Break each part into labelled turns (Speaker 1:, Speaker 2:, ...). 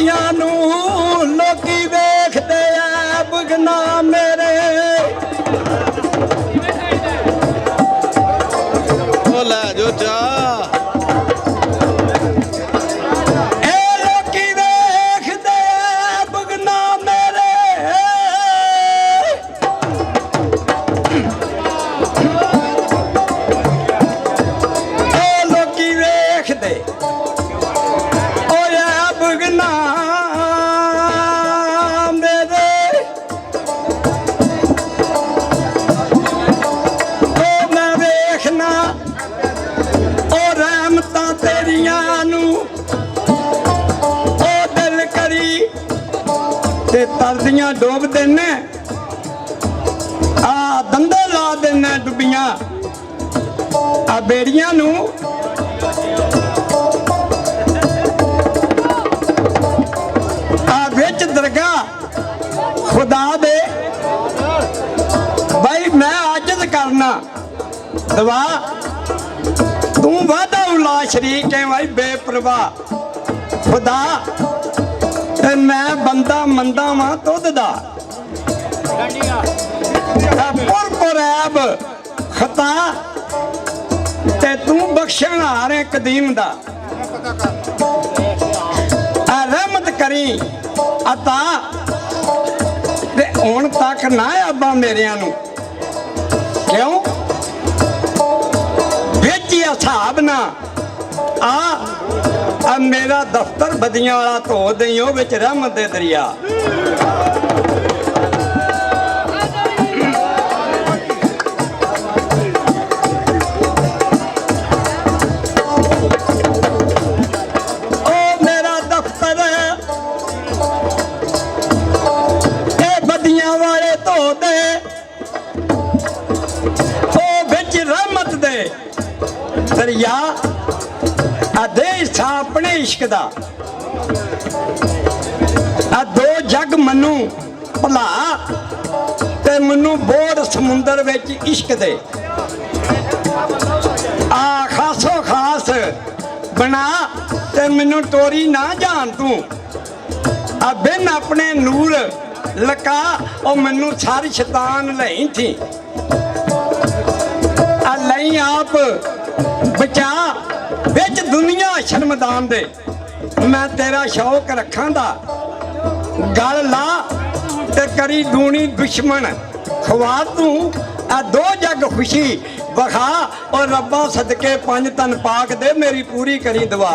Speaker 1: बदियां नू लोकी वेखदे आ बुगना मेरे
Speaker 2: लै जो चा
Speaker 1: तरदियां डोब देने आ दंदे ला देने डुबियां आ बेड़ियां नू आ विच दरगाह खुदा दे भाई मैं आजिज़ करना दवा तू वादा उला शरीक है भाई बेपरवाह खुदा ते मैं बंदा मंदा वां तुद दा पुरपुरैब खता ते तू बख्शण हार है कदीम दा रहमत करी अता ते हुण तक ना अब्बा मेरियां नू क्यों विच हिसाब ना आ मेरा दफ्तर बदियां वाला धो दईओ विच रहमत दे दरिया ओ मेरा दफ्तर ए बदियां वाले धो दे ओ विच रहमत दे दरिया दे हिस्सा अपने इश्क दा दो जग मनु भला ते मनु बोड़ समुंदर विच इश्क दे आ खासो खास बना ते मैनू टोरी ना जान तू आ बिन अपने नूर लका ओ मैनू सारी शैतान लई थी आ लई आप बचा बिच दुनिया शर्मदान दे मैं तेरा शौक रखां दा गल ला ते करी दूनी दुश्मन खवा तू आ दो जग खुशी बखा और रब्बा सदके पंज तन पाक दे मेरी पूरी करी दुआ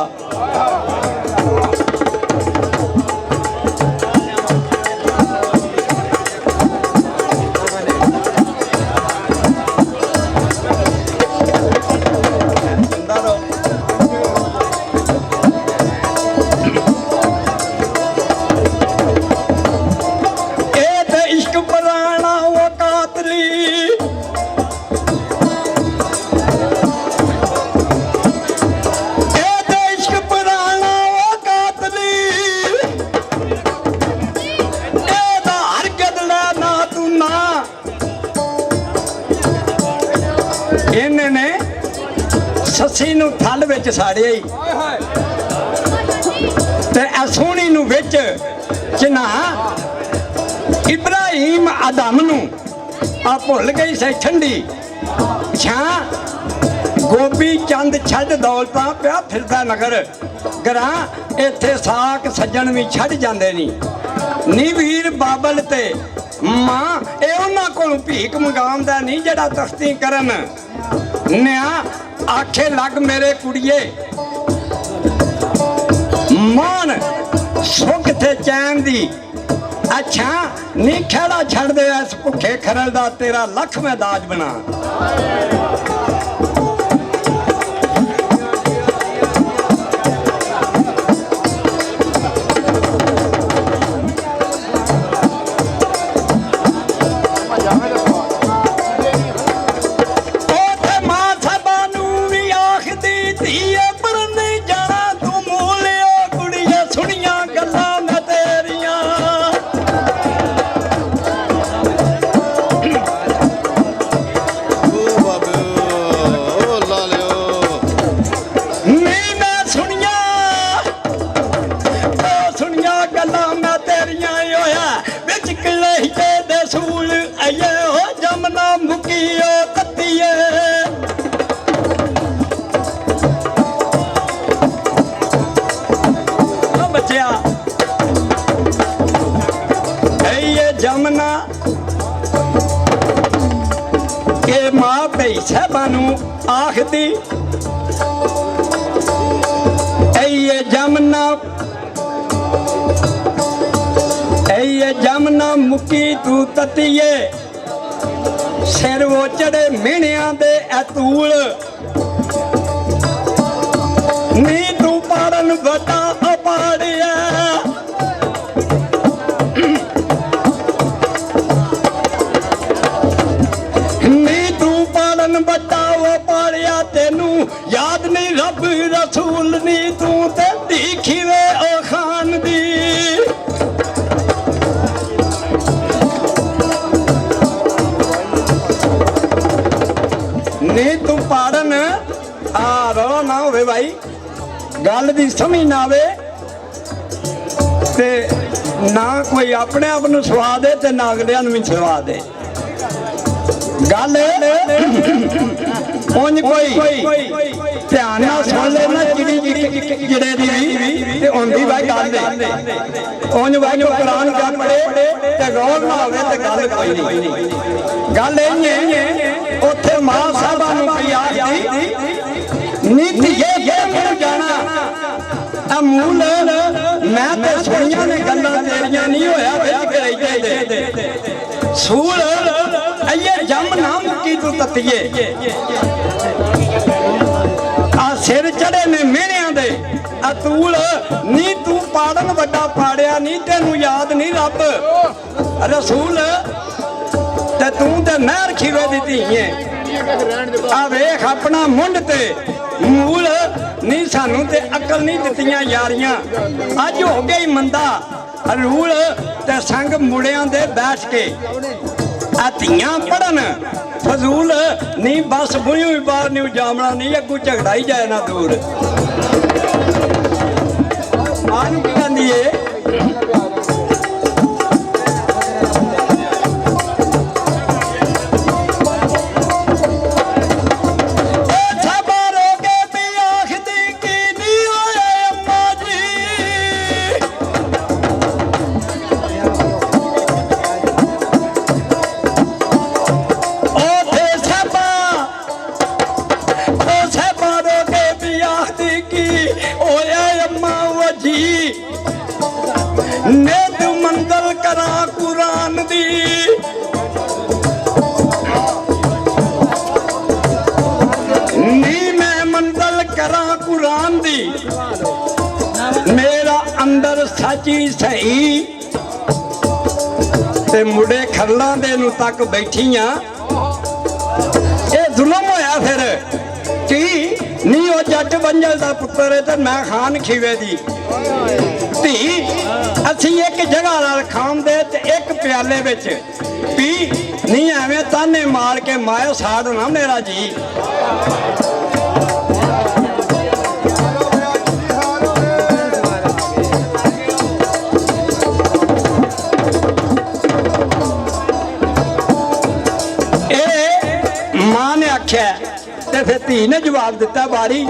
Speaker 1: सस्सी नू थल विच साड़िया ते सोहनी नू विच चिन्हा इब्राहिम आदम नू आ भुल गई से ठंडी छां गोभी चंद छड़ दौलतां पिया फिरदा नगर गरां इत्थे साक सज्जण भी छड़ जांदे नी वीर बाबल ते मां ए उन्हां कोलों भीख मंगाउंदा नहीं जेड़ा तख्ती करन न्या आखे लग मेरे कुड़िए मान सुख ते चैन दी अच्छा नी खेड़ा छड़ दे इस भुखे खरल दा तेरा लख मैं दाज बना
Speaker 2: बाबे
Speaker 1: जमना के मां भई साहबानू आखदी ऐ जमना जमना मुकी तू ततीए सिर वो चढ़े मेहणिया दे अतूल नी तू पारन बता अपाड़िया नी तू पारन बता अपाड़िया तेनू याद नहीं रब रसूल नी तू ते दिखी वे ओ खान दी नहीं तू पाड़न आ रो ना होवे भाई गल दी समझ ना आवे ते ना कोई अपने आप नूं सवा दे ते ना अगलियां नूं भी सवा दे गल उंज कोई ध्यान नाल सुन ले ना चिड़ी चिड़े दी ते हुंदी भाई गल उंज भाई जो कुरान का पढ़े ते गौर ना होवे ते गल कोई नहीं गल इह उत्थे मां साहबा नूं कोई आखदी नीति ये मुड़ जाना अमूल मैं ते सुनिया ने गल्लां तेरियां नहीं होया विच कराई दे सूल अये जम ना मुक्की तू ततीए आ सिर चढ़े ने मेहणियां दे अतूल नी तू पाड़न वड्डा पाड़िया नी तेनू याद नहीं रब रसूल ते तू ते नहर खीवे दी धी है आ वेख अपना मुंड ते मूल नहीं सानू ते अकल नहीं दित्तियां यारियां अज हो गई मंदा रूल ते संग मुड़ियां दे बैठ के आ धीयां पढ़न फजूल नहीं बस बुझू भी बाहर नहीं जामना नहीं अगू झगड़ा ही जाए ना दूर आनू की कहंदी है नेद मंगल करा कुरान दी नी मैं मंगल करा कुरान दी मेरा अंदर सची सही ते मुड़े खरलां दे नूं तक बैठियां ये जुल्म होया फिर की नी ओ जट बंजल दा पुत्तर है ते मैं खान खीवे दी धी असी एक जगह नाल खांदे ते एक प्याले विच पी नहीं एवें ताने मार के मायो साड़ ना मेरा जी मां ने आख्या ते फिर धी ने जवाब दिता बारी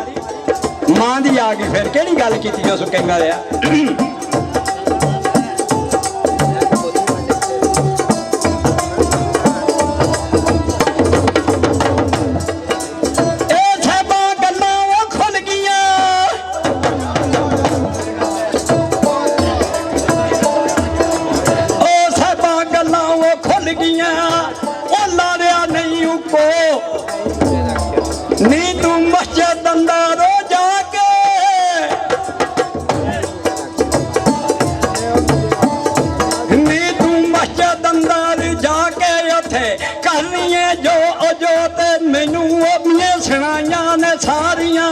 Speaker 1: मां दी आ गई फिर केड़ी गल कीती उस कहंगा लिया नी तू मस्जिद अंदर जाके नी तू मस्जिद अंदर जाके उथे करनी है जो ते मैनू अपने सुनाइया ने सारियां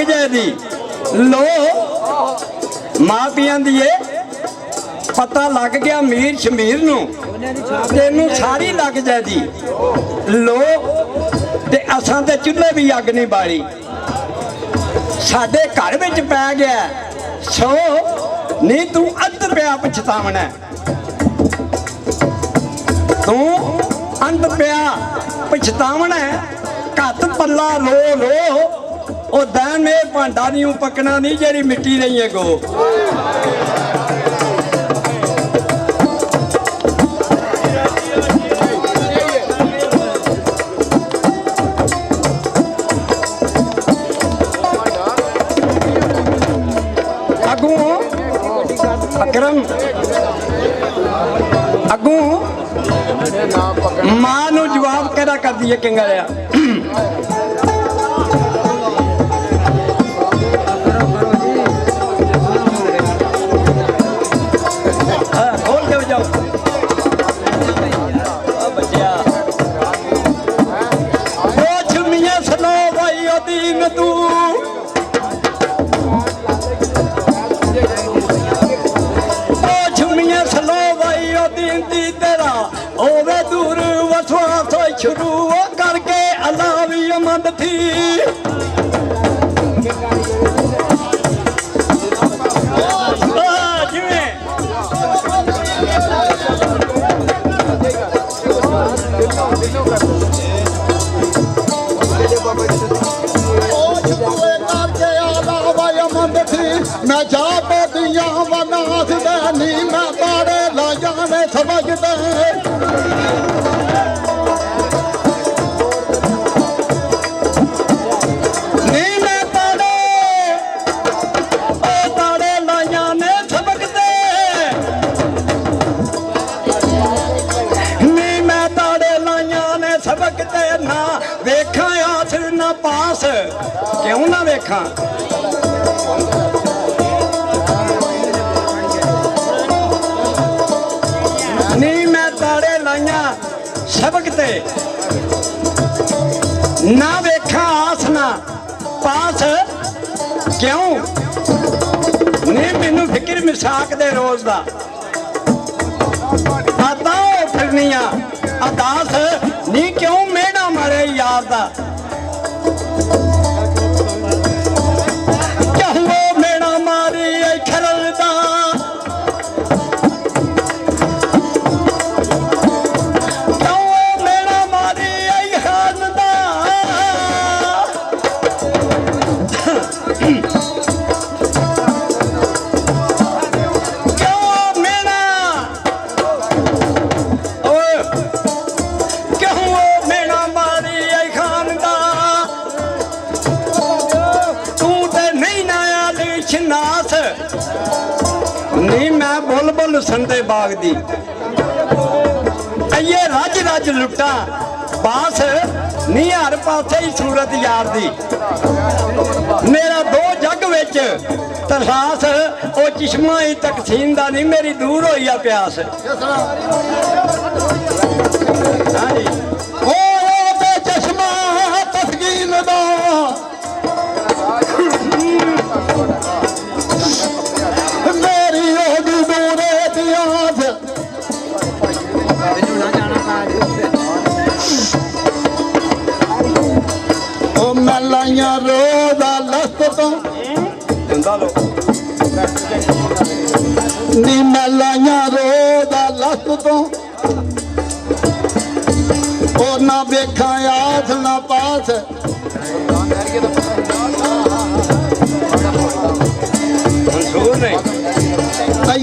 Speaker 1: ਜਾਏ ਦੀ ਲੋ ਮਾਂ ਪੀਆਂ ਦੀ ਏ ਪਤਾ ਲੱਗ ਗਿਆ ਮੀਰ ਸ਼ਮੀਰ ਨੂੰ ਤੈਨੂੰ ਸਾਰੀ ਲੱਗ ਜਾਏ ਦੀ ਲੋ ਤੇ ਅਸਾਂ ਤੇ ਚੁੱਲ੍ਹੇ ਵੀ ਅੱਗ ਨਹੀਂ ਬਾਲੀ ਸਾਡੇ ਘਰ ਵਿੱਚ ਪੈ ਗਿਆ ਸੋ ਨਹੀਂ ਤੂੰ ਅੱਧ ਪਿਆ ਪਛਤਾਵਣਾ ਤੂੰ ਅੰਧ ਪਿਆ ਪਛਤਾਵਣਾ ਘੱਟ ਪੱਲਾ ਰੋ ਰੋ ਉਹ ਦਾਨ ਮੇ ਭਾਂਡਾ ਨਹੀਂ ਪੱਕਣਾ ਨਹੀਂ ਜਿਹੜੀ ਮਿੱਟੀ ਨਹੀਂ ਹੈ ਗੋ अकरम अगू मां नू जवाब कहड़ा कर दिए किंगा खोल के जाओ बच्चिया मियां सलो भाई दीन तू ओवे दूर वसवा तो शुरू करके अल्लाह भी अमद थी मैं जा दिया वनास दैनी मैं बाड़े ला जाने समझते नहीं मैं ताड़े ओ ताड़े ला जाने सबकते नहीं मैं ताड़े ला जाने सबकते ना वेखा आस ना पास क्यों ना वेखा नहीं मैं ताड़े लाइया सबक ते ना वेखा आस ना पास क्यों नहीं मैनू फिक्र मिसाक दे रोज दा आता फिरनिया अदास नहीं क्यों मेढ़ा मारे यार दा क्यों वो मेढ़ा मारी खरल दा नहीं मैं बुलबुल संदे बाग दी ये रज रज लुटा बास नहीं हर पासे ही सूरत यार दी मेरा दो जग विच तरसास ओ चिश्मा ही तकसीम दा नहीं मेरी दूर होई आ प्यास हाँ जी ओ ते चश्मा तस्कीन दा मैं लाइया रोदा लस्त तो नी मैं लाइया रोदा लस्त तो और ना वेखा आस ना पास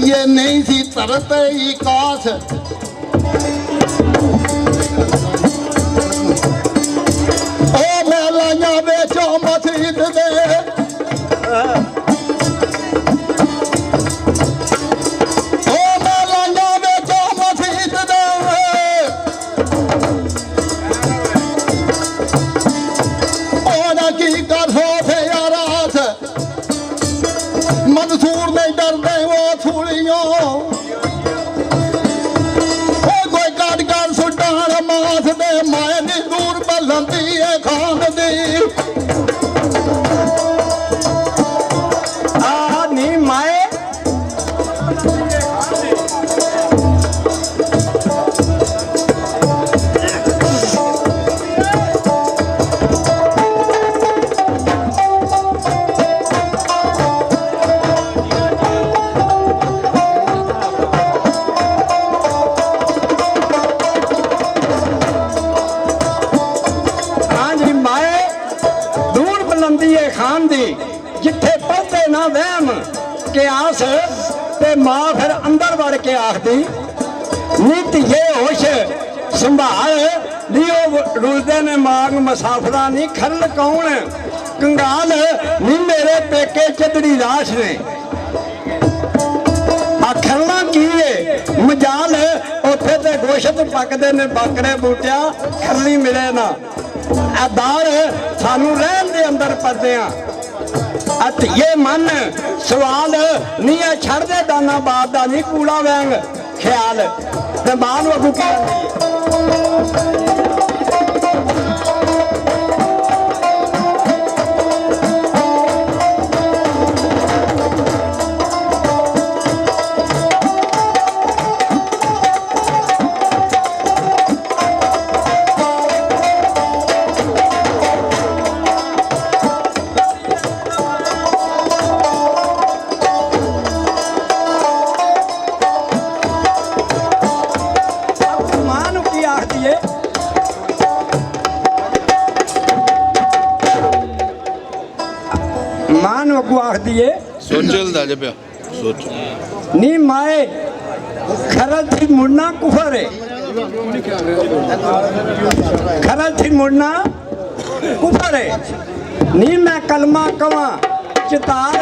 Speaker 1: ये नहीं सी तरत ही कास बेचो मसीद दे ओ लाइया बेचो मसीद दे ओ की कर हो थे यारास मंसूर नहीं डरते वो छुड़ियों कोई काट कर सुटा मास दे माए नी दूर बलंदी है खान दी ना वहम के आस ते मां फिर अंदर वड़ के आखदी नित ये होश संभाल लियो रुलदे ने मांग मुसाफरा नी खरल कौन कंगाल नी मेरे पेके चदड़ी राश ने आखरना की है मजाल उथे ते गोशत पकदे ने बाकड़े बूटिया खरली मिले ना आ दाल सानू रहन दे अंदर पड़दे आ ये मन सवाल नहीं है छड़ दे दाना बाप दा नहीं कूड़ा वैंग ख्याल ते मां नूं अगू की मां नूं अगू आखदी है
Speaker 2: सोचलदा जे पिया सोच
Speaker 1: नी माए खरल थी मुड़ना कुफर है खरल थी मुड़ना कुफर है नी मैं कलमा कवा चितार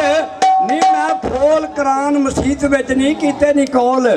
Speaker 1: नी मैं फरोल करान मसीत विच नहीं कीते नी कौल